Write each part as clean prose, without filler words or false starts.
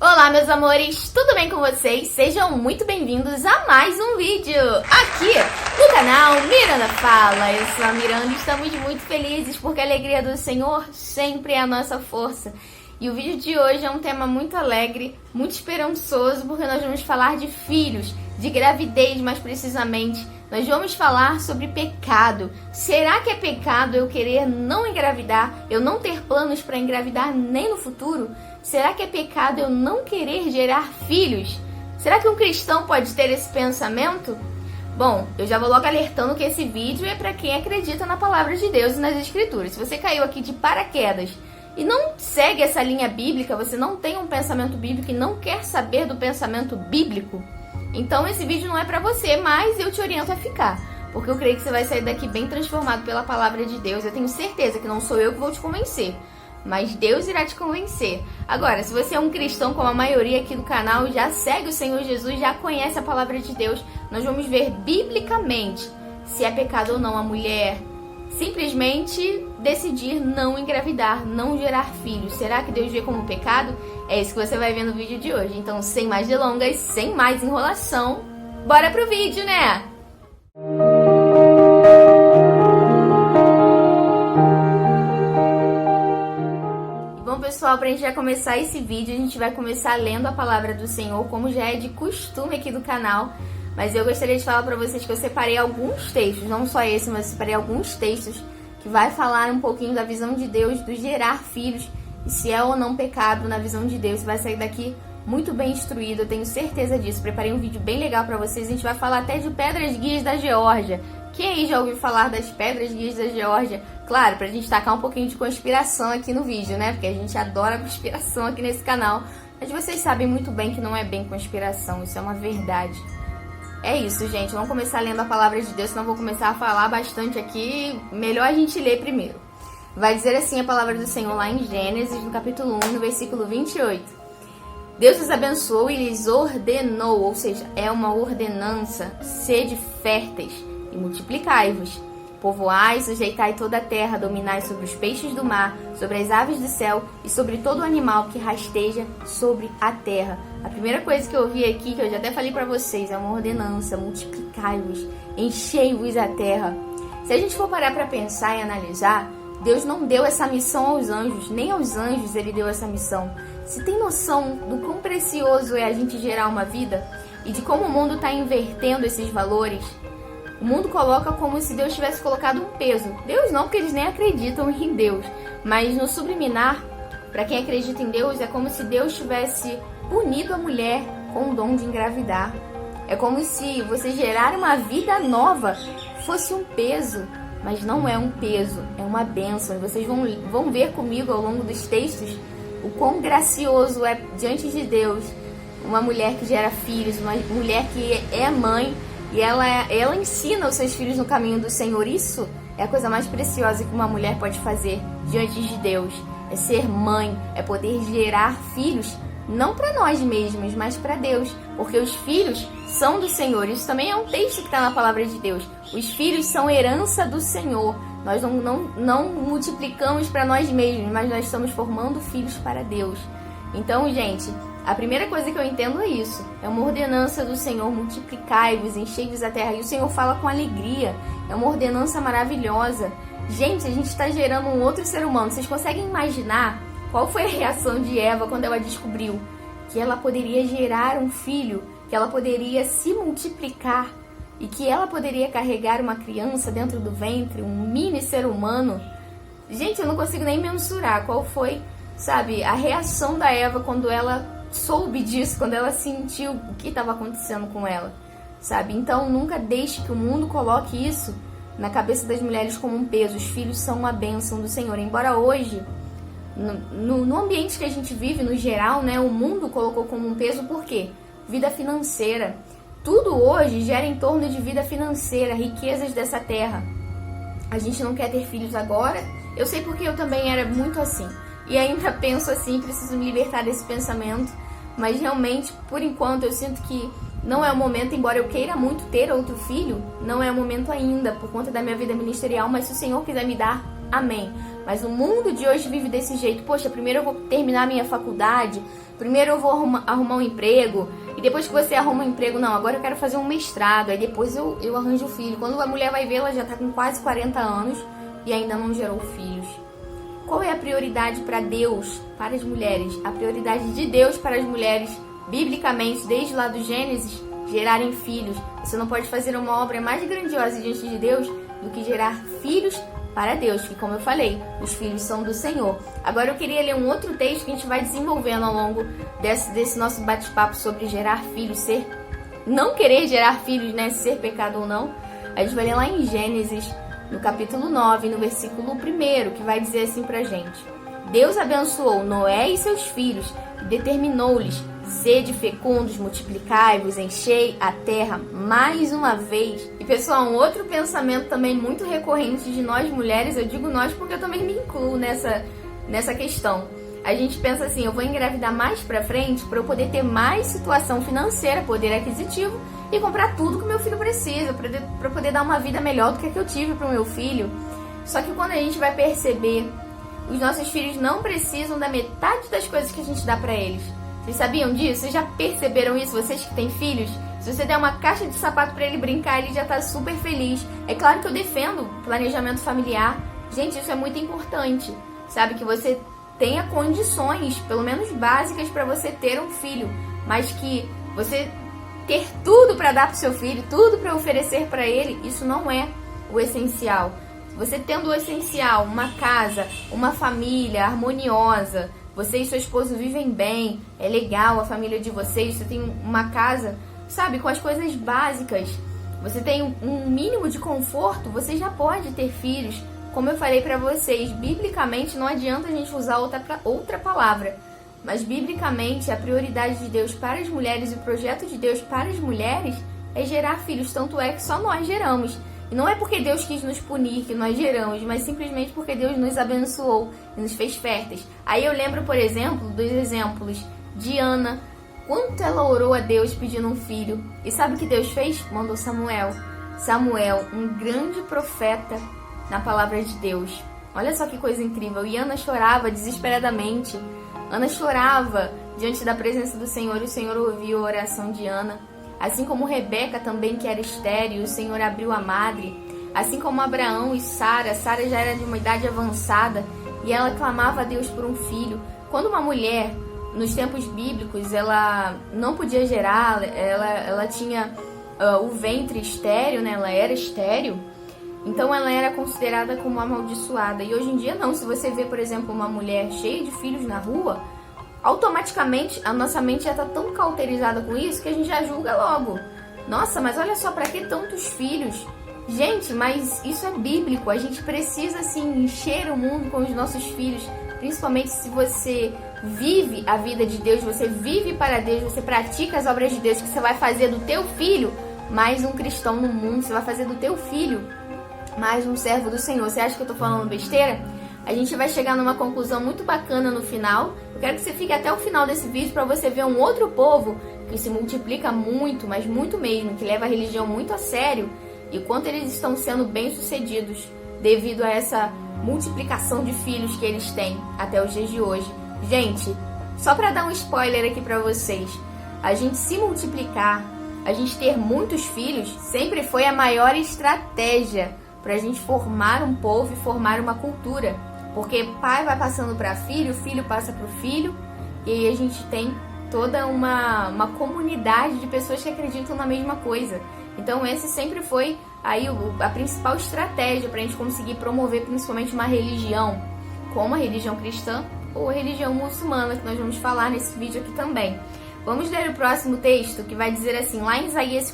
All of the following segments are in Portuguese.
Olá, meus amores, tudo bem com vocês? Sejam muito bem-vindos a mais um vídeo aqui no canal Miranda Fala. Eu sou a Miranda e estamos muito felizes porque a alegria do Senhor sempre é a nossa força. E o vídeo de hoje é um tema muito alegre, muito esperançoso, porque nós vamos falar de filhos, de gravidez mais precisamente. Nós vamos falar sobre pecado. Será que é pecado eu querer não engravidar, eu não ter planos para engravidar nem no futuro? Será que é pecado eu não querer gerar filhos? Será que um cristão pode ter esse pensamento? Bom, eu já vou logo alertando que esse vídeo é para quem acredita na palavra de Deus e nas Escrituras. Se você caiu aqui de paraquedas e não segue essa linha bíblica, você não tem um pensamento bíblico e não quer saber do pensamento bíblico, então esse vídeo não é para você, mas eu te oriento a ficar, porque eu creio que você vai sair daqui bem transformado pela palavra de Deus. Eu tenho certeza que não sou eu que vou te convencer, mas Deus irá te convencer. Agora, se você é um cristão como a maioria aqui do canal, já segue o Senhor Jesus, já conhece a palavra de Deus, nós vamos ver biblicamente se é pecado ou não a mulher simplesmente decidir não engravidar, não gerar filhos. Será que Deus vê como pecado? É isso que você vai ver no vídeo de hoje. Então, sem mais delongas, sem mais enrolação, bora pro vídeo, né? Bom, pessoal, pra gente já começar esse vídeo, a gente vai começar lendo a palavra do Senhor, como já é de costume aqui do canal. Mas eu gostaria de falar para vocês que eu separei alguns textos, não só esse, mas eu separei alguns textos que vai falar um pouquinho da visão de Deus, do gerar filhos, e se é ou não pecado na visão de Deus. Você vai sair daqui muito bem instruído, eu tenho certeza disso. Preparei um vídeo bem legal para vocês, a gente vai falar até de pedras guias da Geórgia. Quem aí já ouviu falar das pedras guias da Geórgia? Claro, pra gente tacar um pouquinho de conspiração aqui no vídeo, né? Porque a gente adora conspiração aqui nesse canal. Mas vocês sabem muito bem que não é bem conspiração, isso é uma verdade. É isso, gente. Vamos começar lendo a palavra de Deus, senão eu vou começar a falar bastante aqui. Melhor a gente ler primeiro. Vai dizer assim a palavra do Senhor lá em Gênesis, no capítulo 1, no versículo 28. Deus os abençoou e lhes ordenou, ou seja, é uma ordenança: sede férteis e multiplicai-vos. Povoai, sujeitai toda a terra, dominai sobre os peixes do mar, sobre as aves do céu e sobre todo animal que rasteja sobre a terra. A primeira coisa que eu ouvi aqui, que eu já até falei para vocês, é uma ordenança: multiplicai-vos, enchei-vos a terra. Se a gente for parar para pensar e analisar, Deus não deu essa missão aos anjos, nem aos anjos ele deu essa missão. Se tem noção do quão precioso é a gente gerar uma vida e de como o mundo está invertendo esses valores? O mundo coloca como se Deus tivesse colocado um peso. Deus não, porque eles nem acreditam em Deus. Mas no subliminar, para quem acredita em Deus, é como se Deus tivesse punido a mulher com o dom de engravidar. É como se você gerar uma vida nova fosse um peso. Mas não é um peso, é uma bênção. E vocês vão ver comigo ao longo dos textos o quão gracioso é diante de Deus uma mulher que gera filhos, uma mulher que é mãe. E ela ensina os seus filhos no caminho do Senhor. Isso é a coisa mais preciosa que uma mulher pode fazer diante de Deus. É ser mãe, é poder gerar filhos, não para nós mesmos, mas para Deus. Porque os filhos são do Senhor. Isso também é um texto que está na palavra de Deus. Os filhos são herança do Senhor. Nós não multiplicamos para nós mesmos, mas nós estamos formando filhos para Deus. Então, gente, a primeira coisa que eu entendo é isso. É uma ordenança do Senhor: multiplicai-vos, enchei-vos a terra. E o Senhor fala com alegria. É uma ordenança maravilhosa. Gente, a gente está gerando um outro ser humano. Vocês conseguem imaginar qual foi a reação de Eva quando ela descobriu que ela poderia gerar um filho, que ela poderia se multiplicar e que ela poderia carregar uma criança dentro do ventre, um mini ser humano? Gente, eu não consigo nem mensurar qual foi, sabe, a reação da Eva quando ela soube disso, quando ela sentiu o que estava acontecendo com ela, sabe? Então nunca deixe que o mundo coloque isso na cabeça das mulheres como um peso. Os filhos são uma bênção do Senhor. Embora hoje, no ambiente que a gente vive, no geral, né, o mundo colocou como um peso. Por quê? Vida financeira. Tudo hoje gira em torno de vida financeira, riquezas dessa terra. A gente não quer ter filhos agora. Eu sei porque eu também era muito assim. E ainda penso assim, preciso me libertar desse pensamento. Mas realmente, por enquanto, eu sinto que não é o momento, embora eu queira muito ter outro filho, não é o momento ainda, por conta da minha vida ministerial. Mas se o Senhor quiser me dar, amém. Mas o mundo de hoje vive desse jeito. Poxa, primeiro eu vou terminar minha faculdade, primeiro eu vou arrumar um emprego, e depois que você arruma um emprego, não, agora eu quero fazer um mestrado, aí depois eu arranjo o filho. Quando a mulher vai ver, ela já tá com quase 40 anos e ainda não gerou filhos. Qual é a prioridade para Deus, para as mulheres? A prioridade de Deus para as mulheres, biblicamente, desde lá do Gênesis, gerarem filhos. Você não pode fazer uma obra mais grandiosa diante de Deus do que gerar filhos para Deus, que, como eu falei, os filhos são do Senhor. Agora eu queria ler um outro texto que a gente vai desenvolvendo ao longo desse nosso bate-papo sobre gerar filhos, não querer gerar filhos, né, ser pecado ou não. A gente vai ler lá em Gênesis, no capítulo 9, no versículo 1, que vai dizer assim pra gente: Deus abençoou Noé e seus filhos e determinou-lhes: sede fecundos, multiplicai-vos, enchei a terra mais uma vez. E pessoal, um outro pensamento também muito recorrente de nós mulheres, eu digo nós porque eu também me incluo nessa questão. A gente pensa assim: eu vou engravidar mais pra frente para eu poder ter mais situação financeira, poder aquisitivo e comprar tudo que o meu filho precisa, para poder dar uma vida melhor do que a que eu tive pro meu filho. Só que quando a gente vai perceber, os nossos filhos não precisam da metade das coisas que a gente dá pra eles. Vocês sabiam disso? Vocês já perceberam isso? Vocês que têm filhos? Se você der uma caixa de sapato pra ele brincar, ele já tá super feliz. É claro que eu defendo planejamento familiar. Gente, isso é muito importante. Sabe? Que você tenha condições, pelo menos básicas, pra você ter um filho. Mas que você ter tudo pra dar pro seu filho, tudo pra oferecer pra ele, isso não é o essencial. Você tendo o essencial, uma casa, uma família harmoniosa, você e seu esposo vivem bem, é legal a família de vocês, você tem uma casa, sabe, com as coisas básicas, você tem um mínimo de conforto, você já pode ter filhos. Como eu falei pra vocês, biblicamente não adianta a gente usar outra palavra, mas biblicamente a prioridade de Deus para as mulheres e o projeto de Deus para as mulheres é gerar filhos, tanto é que só nós geramos. E não é porque Deus quis nos punir que nós geramos, mas simplesmente porque Deus nos abençoou e nos fez férteis. Aí eu lembro, por exemplo, dos exemplos de Ana, quanto ela orou a Deus pedindo um filho. E sabe o que Deus fez? Mandou Samuel. Samuel, um grande profeta na palavra de Deus. Olha só que coisa incrível. E Ana chorava desesperadamente. Ana chorava diante da presença do Senhor e o Senhor ouviu a oração de Ana. Assim como Rebeca também, que era estéril, o Senhor abriu a madre. Assim como Abraão e Sara já era de uma idade avançada e ela clamava a Deus por um filho. Quando uma mulher, nos tempos bíblicos, ela não podia gerar, ela tinha o ventre estéril, né? Ela era estéril, então ela era considerada como amaldiçoada. E hoje em dia não, se você vê, por exemplo, uma mulher cheia de filhos na rua, automaticamente a nossa mente já está tão cauterizada com isso que a gente já julga logo. Nossa, mas olha só, para que tantos filhos? Gente, mas isso é bíblico. A gente precisa sim encher o mundo com os nossos filhos, principalmente se você vive a vida de Deus, você vive para Deus, você pratica as obras de Deus, que você vai fazer do teu filho mais um cristão no mundo, você vai fazer do teu filho mais um servo do Senhor. Você acha que eu tô falando besteira? A gente vai chegar numa conclusão muito bacana no final. Eu quero que você fique até o final desse vídeo para você ver um outro povo que se multiplica muito, mas muito mesmo, que leva a religião muito a sério e quanto eles estão sendo bem-sucedidos devido a essa multiplicação de filhos que eles têm até os dias de hoje. Gente, só para dar um spoiler aqui para vocês, a gente se multiplicar, a gente ter muitos filhos, sempre foi a maior estratégia para a gente formar um povo e formar uma cultura. Porque pai vai passando para filho, filho passa para o filho, e aí a gente tem toda uma comunidade de pessoas que acreditam na mesma coisa. Então esse sempre foi aí a principal estratégia para a gente conseguir promover principalmente uma religião, como a religião cristã ou a religião muçulmana, que nós vamos falar nesse vídeo aqui também. Vamos ler o próximo texto, que vai dizer assim, lá em Isaías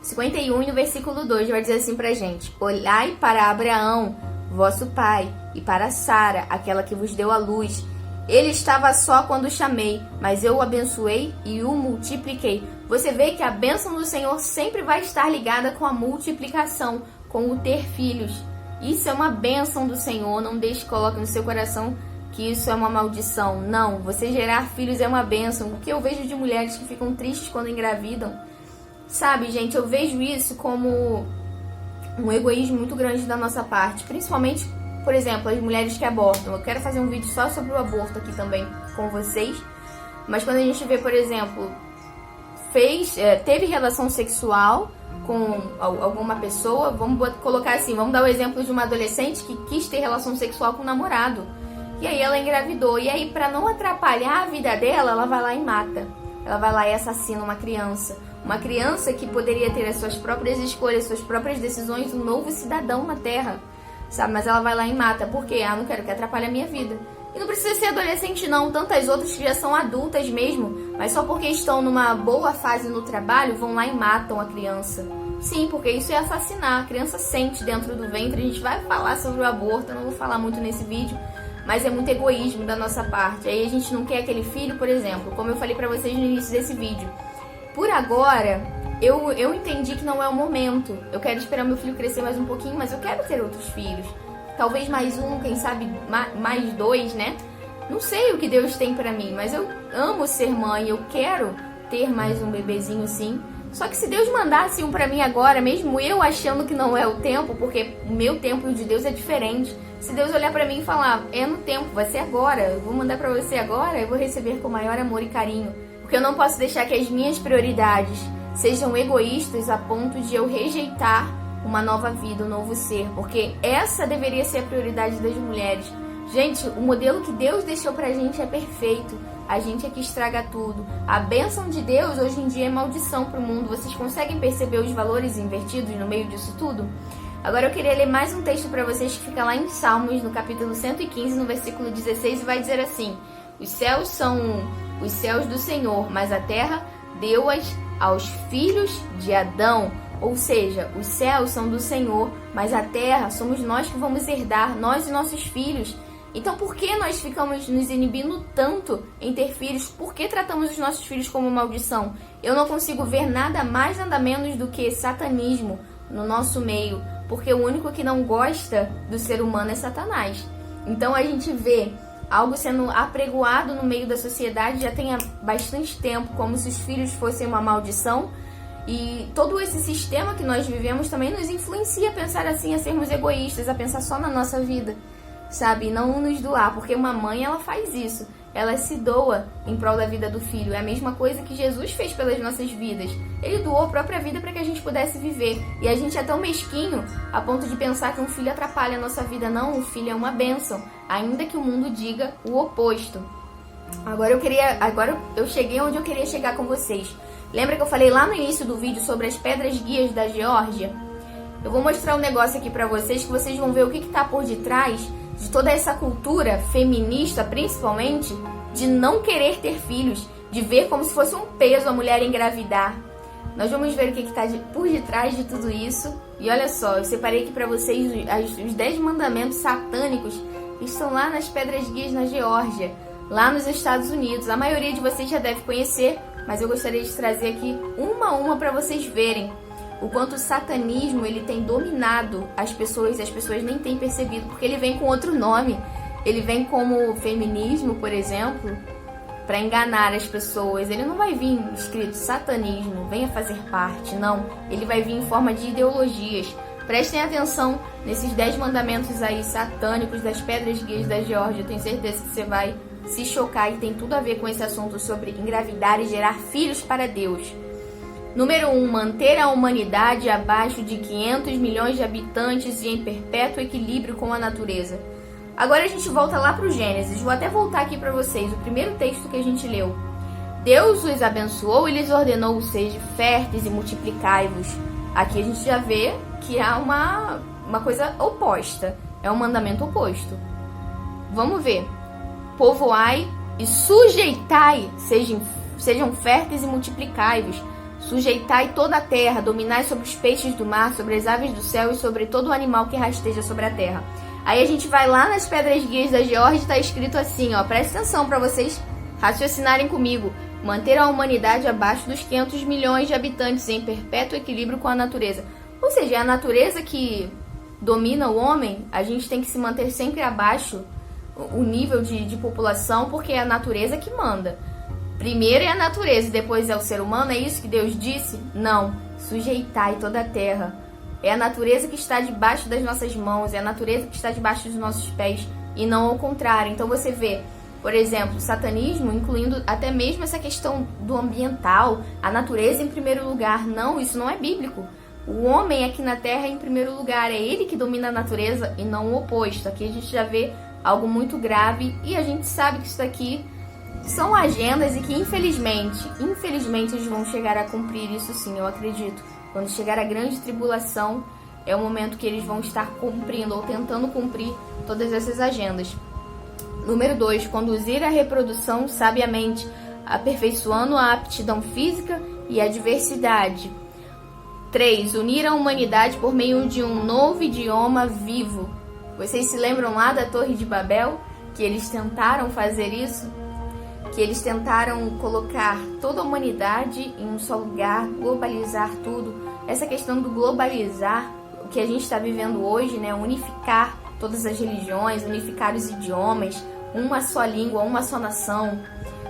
51, no versículo 2, vai dizer assim pra gente: olhai para Abraão, vosso pai, e para Sara, aquela que vos deu a luz. Ele estava só quando o chamei, mas eu o abençoei e o multipliquei. Você vê que a bênção do Senhor sempre vai estar ligada com a multiplicação, com o ter filhos. Isso é uma bênção do Senhor. Não deixe, coloque no seu coração que isso é uma maldição. Não, você gerar filhos é uma bênção. O que eu vejo de mulheres que ficam tristes quando engravidam, sabe, gente, eu vejo isso como um egoísmo muito grande da nossa parte, principalmente, por exemplo, as mulheres que abortam. Eu quero fazer um vídeo só sobre o aborto aqui também com vocês, Mas quando a gente vê, por exemplo, teve relação sexual com alguma pessoa, vamos colocar assim, vamos dar o exemplo de uma adolescente que quis ter relação sexual com um namorado. E aí ela engravidou. E aí, pra não atrapalhar a vida dela, ela vai lá e mata. Ela vai lá e assassina uma criança. Uma criança que poderia ter as suas próprias escolhas, suas próprias decisões, um novo cidadão na Terra, sabe? Mas ela vai lá e mata. Por quê? Não quero que atrapalhe a minha vida. E não precisa ser adolescente não, tantas outras que já são adultas mesmo, mas só porque estão numa boa fase no trabalho, vão lá e matam a criança. Sim, porque isso é assassinar. A criança sente dentro do ventre. A gente vai falar sobre o aborto, eu não vou falar muito nesse vídeo, mas é muito egoísmo da nossa parte. Aí a gente não quer aquele filho, por exemplo, como eu falei pra vocês no início desse vídeo. Por agora, eu entendi que não é o momento. Eu quero esperar meu filho crescer mais um pouquinho, mas eu quero ter outros filhos. Talvez mais um, quem sabe mais dois, né? Não sei o que Deus tem pra mim, mas eu amo ser mãe, eu quero ter mais um bebezinho sim. Só que se Deus mandasse um pra mim agora, mesmo eu achando que não é o tempo, porque o meu tempo e o de Deus é diferente. Se Deus olhar pra mim e falar, é no tempo, vai ser agora, eu vou mandar pra você agora, eu vou receber com maior amor e carinho. Porque eu não posso deixar que as minhas prioridades sejam egoístas a ponto de eu rejeitar uma nova vida, um novo ser. Porque essa deveria ser a prioridade das mulheres. Gente, o modelo que Deus deixou pra gente é perfeito. A gente é que estraga tudo. A bênção de Deus hoje em dia é maldição pro mundo. Vocês conseguem perceber os valores invertidos no meio disso tudo? Agora eu queria ler mais um texto para vocês que fica lá em Salmos, no capítulo 115, no versículo 16, e vai dizer assim: os céus são os céus do Senhor, mas a terra deu-as aos filhos de Adão. Ou seja, os céus são do Senhor, mas a terra somos nós que vamos herdar, nós e nossos filhos. Então por que nós ficamos nos inibindo tanto em ter filhos? Por que tratamos os nossos filhos como maldição? Eu não consigo ver nada mais, nada menos do que satanismo no nosso meio, porque o único que não gosta do ser humano é Satanás. Então a gente vê algo sendo apregoado no meio da sociedade já tem há bastante tempo, como se os filhos fossem uma maldição. E todo esse sistema que nós vivemos também nos influencia a pensar assim, a sermos egoístas, a pensar só na nossa vida, sabe? E não nos doar, porque uma mãe, ela faz isso. Ela se doa em prol da vida do filho. É a mesma coisa que Jesus fez pelas nossas vidas. Ele doou a própria vida para que a gente pudesse viver. E a gente é tão mesquinho a ponto de pensar que um filho atrapalha a nossa vida. Não, um filho é uma bênção, ainda que o mundo diga o oposto. Agora eu cheguei onde eu queria chegar com vocês. Lembra que eu falei lá no início do vídeo sobre as pedras guias da Geórgia? Eu vou mostrar um negócio aqui pra vocês, que vocês vão ver o que tá por detrás de toda essa cultura feminista, principalmente, de não querer ter filhos, de ver como se fosse um peso a mulher engravidar. Nós vamos ver o que tá por detrás de tudo isso. E olha só, eu separei aqui pra vocês os 10 mandamentos satânicos que estão lá nas pedras guias na Geórgia, lá nos Estados Unidos. A maioria de vocês já deve conhecer, mas eu gostaria de trazer aqui uma a uma para vocês verem o quanto o satanismo ele tem dominado as pessoas e as pessoas nem têm percebido, porque ele vem com outro nome. Ele vem como feminismo, por exemplo, para enganar as pessoas. Ele não vai vir escrito satanismo, venha fazer parte, não. Ele vai vir em forma de ideologias. Prestem atenção nesses 10 mandamentos aí satânicos das pedras guias da Geórgia. Eu tenho certeza que você vai se chocar e tem tudo a ver com esse assunto sobre engravidar e gerar filhos para Deus. Número 1, manter a humanidade abaixo de 500 milhões de habitantes e em perpétuo equilíbrio com a natureza. Agora a gente volta lá para o Gênesis. Vou até voltar aqui para vocês, o primeiro texto que a gente leu. Deus os abençoou e lhes ordenou: sejam férteis e multiplicai-vos. Aqui a gente já vê que há uma coisa oposta. É um mandamento oposto. Vamos ver. Povoai e sujeitai, sejam férteis e multiplicai-vos. Sujeitai toda a terra, dominai sobre os peixes do mar, sobre as aves do céu e sobre todo o animal que rasteja sobre a terra. Aí a gente vai lá nas pedras guias da Geórgia e está escrito assim, ó, presta atenção para vocês raciocinarem comigo. Manter a humanidade abaixo dos 500 milhões de habitantes em perpétuo equilíbrio com a natureza. Ou seja, é a natureza que domina o homem, a gente tem que se manter sempre abaixo o nível de população, porque é a natureza que manda. Primeiro é a natureza e depois é o ser humano, é isso que Deus disse? Não, sujeitai toda a terra. É a natureza que está debaixo das nossas mãos, é a natureza que está debaixo dos nossos pés e não ao contrário. Então você vê, Por exemplo, o satanismo, incluindo até mesmo essa questão do ambiental, a natureza em primeiro lugar. Não, isso não é bíblico. O homem aqui na Terra em primeiro lugar, é ele que domina a natureza e não o oposto. Aqui a gente já vê algo muito grave e a gente sabe que isso daqui são agendas e que infelizmente eles vão chegar a cumprir isso sim, eu acredito. Quando chegar a grande tribulação, é o momento que eles vão estar cumprindo ou tentando cumprir todas essas agendas. Número 2, conduzir a reprodução sabiamente, aperfeiçoando a aptidão física e a diversidade. 3, unir a humanidade por meio de um novo idioma vivo. Vocês se lembram lá da Torre de Babel? Que eles tentaram fazer isso? Que eles tentaram colocar toda a humanidade em um só lugar, globalizar tudo. Essa questão do globalizar, o que a gente está vivendo hoje, né? Unificar todas as religiões, unificar os idiomas, uma só língua, uma só nação.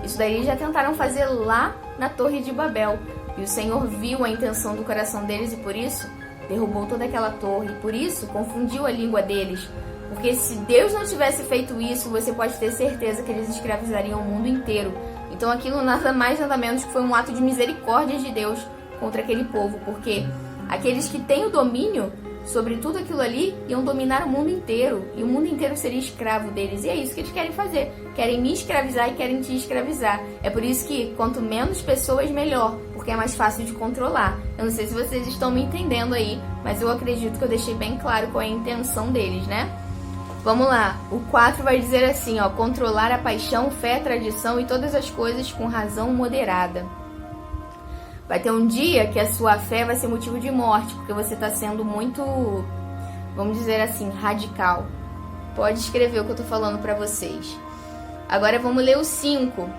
Isso daí eles já tentaram fazer lá na Torre de Babel. E o Senhor viu a intenção do coração deles e por isso derrubou toda aquela torre. Por isso confundiu a língua deles. Porque se Deus não tivesse feito isso, você pode ter certeza que eles escravizariam o mundo inteiro. Então aquilo nada mais nada menos que foi um ato de misericórdia de Deus contra aquele povo. Porque aqueles que têm o domínio sobre tudo aquilo ali iam dominar o mundo inteiro. E o mundo inteiro seria escravo deles. E é isso que eles querem fazer. Querem me escravizar e querem te escravizar. É por isso que quanto menos pessoas, melhor. Porque é mais fácil de controlar. Eu não sei se vocês estão me entendendo aí, mas eu acredito que eu deixei bem claro qual é a intenção deles, né? Vamos lá, o 4 vai dizer assim, ó, controlar a paixão, fé, tradição e todas as coisas com razão moderada. Vai ter um dia que a sua fé vai ser motivo de morte, porque você está sendo muito, vamos dizer assim, radical. Pode escrever o que eu tô falando para vocês. Agora vamos ler o 5.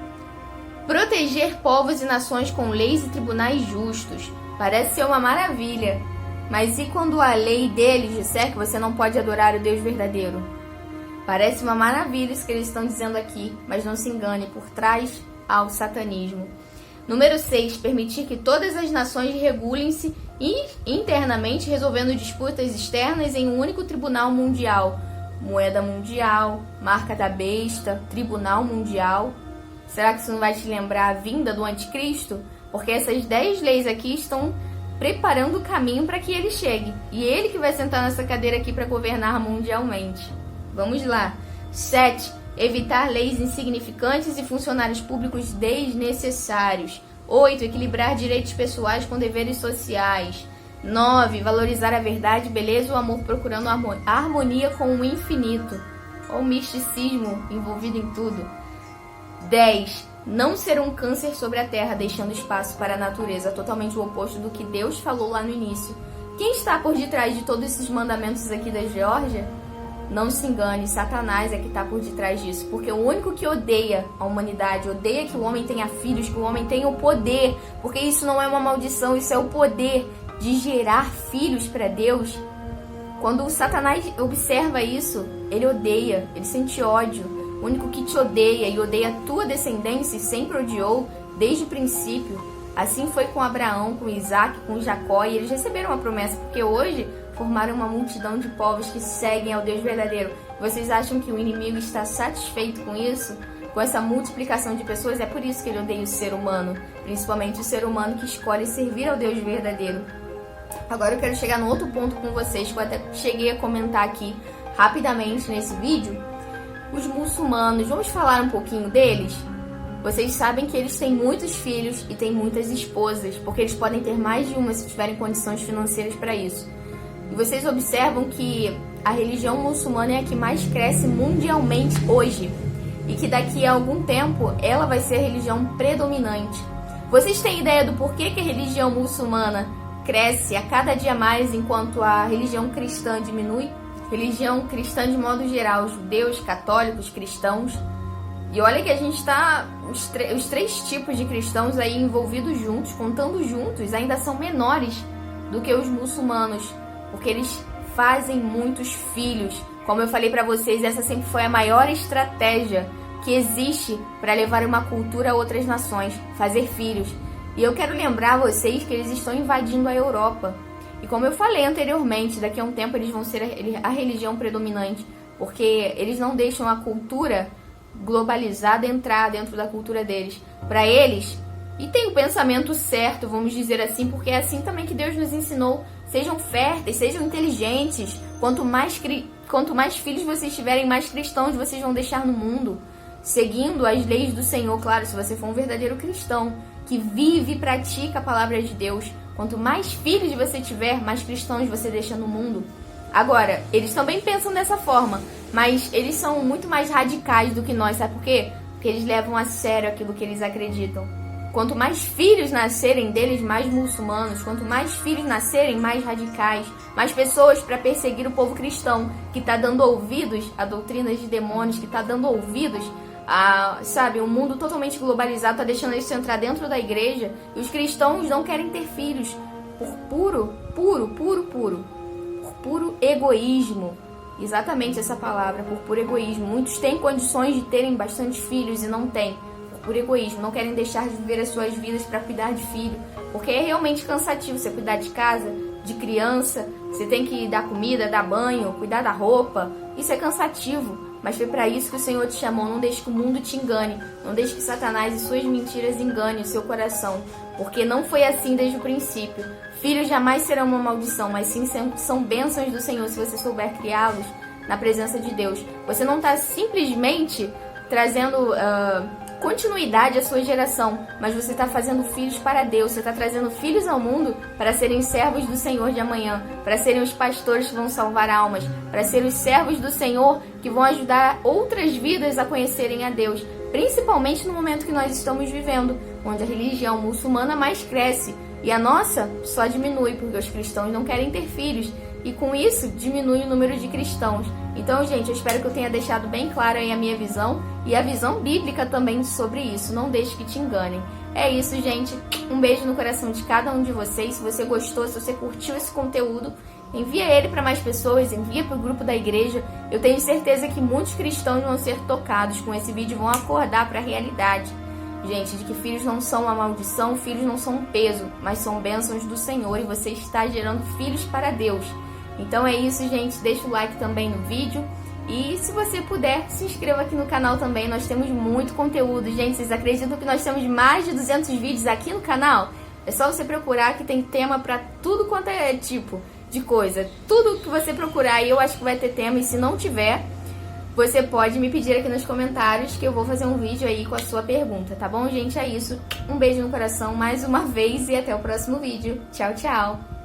Proteger povos e nações com leis e tribunais justos. Parece ser uma maravilha. Mas e quando a lei deles disser que você não pode adorar o Deus verdadeiro? Parece uma maravilha isso que eles estão dizendo aqui, mas não se engane, por trás há o satanismo. Número 6, permitir que todas as nações regulem-se internamente, resolvendo disputas externas em um único tribunal mundial. Moeda mundial, marca da besta, tribunal mundial. Será que isso não vai te lembrar a vinda do anticristo? Porque essas 10 leis aqui estão preparando o caminho para que ele chegue. E ele que vai sentar nessa cadeira aqui para governar mundialmente. Vamos lá. 7. Evitar leis insignificantes e funcionários públicos desnecessários. 8. Equilibrar direitos pessoais com deveres sociais. 9. Valorizar a verdade, beleza e o amor, procurando harmonia com o infinito. Olha o misticismo envolvido em tudo. 10. Não ser um câncer sobre a terra, deixando espaço para a natureza, totalmente o oposto do que Deus falou lá no início. Quem está por detrás de todos esses mandamentos aqui da Geórgia? Não se engane, Satanás é que está por detrás disso, porque o único que odeia a humanidade, odeia que o homem tenha filhos, que o homem tenha o poder, porque isso não é uma maldição, isso é o poder de gerar filhos para Deus. Quando o Satanás observa isso, ele odeia, ele sente ódio. O único que te odeia e odeia a tua descendência e sempre odiou desde o princípio. Assim foi com Abraão, com Isaac, com Jacó, e eles receberam a promessa, porque hoje formaram uma multidão de povos que seguem ao Deus verdadeiro. Vocês acham que o inimigo está satisfeito com isso? Com essa multiplicação de pessoas? É por isso que ele odeia o ser humano, principalmente o ser humano que escolhe servir ao Deus verdadeiro. Agora eu quero chegar no outro ponto com vocês, que eu até cheguei a comentar aqui rapidamente nesse vídeo. Os muçulmanos, vamos falar um pouquinho deles? Vocês sabem que eles têm muitos filhos e têm muitas esposas, porque eles podem ter mais de uma se tiverem condições financeiras para isso. E vocês observam que a religião muçulmana é a que mais cresce mundialmente hoje, e que daqui a algum tempo ela vai ser a religião predominante. Vocês têm ideia do porquê que a religião muçulmana cresce a cada dia mais, enquanto a religião cristã diminui? Religião cristã de modo geral, judeus, católicos, cristãos. E olha que a gente está, os três tipos de cristãos aí envolvidos juntos, contando juntos, ainda são menores do que os muçulmanos, porque eles fazem muitos filhos. Como eu falei para vocês, essa sempre foi a maior estratégia que existe para levar uma cultura a outras nações, fazer filhos. E eu quero lembrar a vocês que eles estão invadindo a Europa. E como eu falei anteriormente, daqui a um tempo eles vão ser a religião predominante, porque eles não deixam a cultura globalizada entrar dentro da cultura deles. Para eles, e tem o pensamento certo, vamos dizer assim, porque é assim também que Deus nos ensinou. Sejam férteis, sejam inteligentes. Quanto mais filhos vocês tiverem, mais cristãos vocês vão deixar no mundo. Seguindo as leis do Senhor, claro, se você for um verdadeiro cristão, que vive e pratica a palavra de Deus. Quanto mais filhos você tiver, mais cristãos você deixa no mundo. Agora, eles também pensam dessa forma, mas eles são muito mais radicais do que nós, sabe por quê? Porque eles levam a sério aquilo que eles acreditam. Quanto mais filhos nascerem deles, mais muçulmanos. Quanto mais filhos nascerem, mais radicais. Mais pessoas para perseguir o povo cristão, que está dando ouvidos a doutrinas de demônios, que está dando ouvidos a, sabe, um mundo totalmente globalizado, está deixando isso entrar dentro da igreja. E os cristãos não querem ter filhos por puro egoísmo. Exatamente essa palavra, por puro egoísmo. Muitos têm condições de terem bastante filhos e não têm. Por egoísmo, não querem deixar de viver as suas vidas para cuidar de filho, porque é realmente cansativo você cuidar de casa, de criança, você tem que dar comida, dar banho, cuidar da roupa, isso é cansativo, mas foi para isso que o Senhor te chamou. Não deixe que o mundo te engane, não deixe que Satanás e suas mentiras enganem o seu coração, porque não foi assim desde o princípio. Filhos jamais serão uma maldição, mas sim são bênçãos do Senhor se você souber criá-los na presença de Deus. Você não está simplesmente trazendo continuidade à sua geração, mas você está fazendo filhos para Deus. Você está trazendo filhos ao mundo para serem servos do Senhor de amanhã, para serem os pastores que vão salvar almas, para serem os servos do Senhor que vão ajudar outras vidas a conhecerem a Deus, principalmente no momento que nós estamos vivendo, onde a religião muçulmana mais cresce e a nossa só diminui, porque os cristãos não querem ter filhos. E com isso, diminui o número de cristãos. Então, gente, eu espero que eu tenha deixado bem clara aí a minha visão e a visão bíblica também sobre isso. Não deixe que te enganem. É isso, gente. Um beijo no coração de cada um de vocês. Se você gostou, se você curtiu esse conteúdo, envia ele para mais pessoas, envia para o grupo da igreja. Eu tenho certeza que muitos cristãos vão ser tocados com esse vídeo e vão acordar para a realidade, gente, de que filhos não são uma maldição, filhos não são um peso, mas são bênçãos do Senhor e você está gerando filhos para Deus. Então é isso, gente. Deixa o like também no vídeo. E se você puder, se inscreva aqui no canal também. Nós temos muito conteúdo, gente. Vocês acreditam que nós temos mais de 200 vídeos aqui no canal? É só você procurar que tem tema pra tudo quanto é tipo de coisa. Tudo que você procurar aí eu acho que vai ter tema. E se não tiver, você pode me pedir aqui nos comentários que eu vou fazer um vídeo aí com a sua pergunta, tá bom, gente? É isso. Um beijo no coração mais uma vez e até o próximo vídeo. Tchau, tchau!